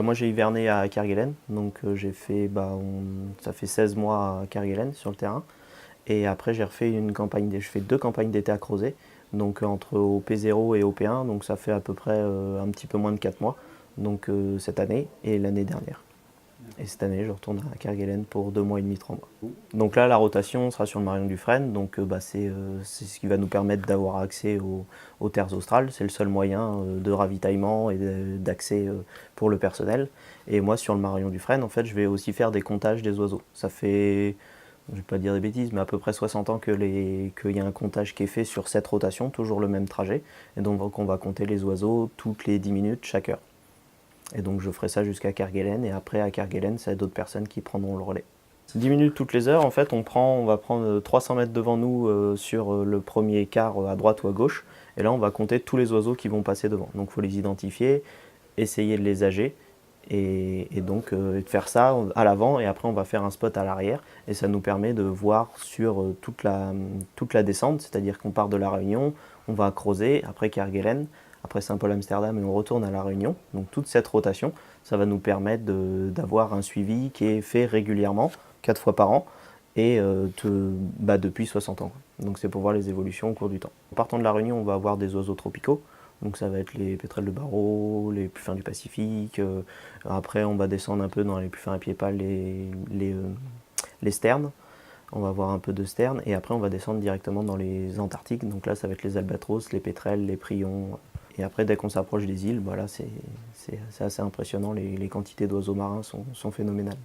Moi j'ai hiverné à Kerguelen, donc j'ai fait, ça fait 16 mois à Kerguelen sur le terrain. Et après j'ai refait je fais 2 campagnes d'été à Crozet, donc entre au P0 et au P1, donc ça fait à peu près un petit peu moins de 4 mois, donc cette année et l'année dernière. Et cette année, je retourne à Kerguelen pour 2 mois et demi, 3 mois. Donc là, la rotation sera sur le Marion Dufresne. Donc c'est ce qui va nous permettre d'avoir accès aux terres australes. C'est le seul moyen de ravitaillement et d'accès pour le personnel. Et moi, sur le Marion Dufresne, en fait, je vais aussi faire des comptages des oiseaux. Ça fait, je ne vais pas dire des bêtises, mais à peu près 60 ans qu'il y a un comptage qui est fait sur cette rotation, toujours le même trajet. Et donc on va compter les oiseaux toutes les 10 minutes chaque heure. Et donc je ferai ça jusqu'à Kerguelen, et après à Kerguelen, c'est d'autres personnes qui prendront le relais. 10 minutes toutes les heures, en fait, on va prendre 300 mètres devant nous sur le premier quart à droite ou à gauche, et là on va compter tous les oiseaux qui vont passer devant. Donc il faut les identifier, essayer de les âger, et donc de faire ça à l'avant, et après on va faire un spot à l'arrière, et ça nous permet de voir sur toute la descente, c'est-à-dire qu'on part de la Réunion, on va à Crozet, après Kerguelen, après Saint-Paul-Amsterdam, et on retourne à la Réunion. Donc toute cette rotation, ça va nous permettre d'avoir un suivi qui est fait régulièrement, 4 fois par an, et depuis 60 ans. Donc c'est pour voir les évolutions au cours du temps. En partant de la Réunion, on va avoir des oiseaux tropicaux. Donc ça va être les pétrels de Barreau, les puffins du Pacifique. Après, on va descendre un peu dans les puffins à pieds pâles, les sternes. On va avoir un peu de sternes. Et après, on va descendre directement dans les Antarctiques. Donc là, ça va être les albatros, les pétrels, les prions. Et après, dès qu'on s'approche des îles, c'est assez impressionnant. Les quantités d'oiseaux marins sont phénoménales.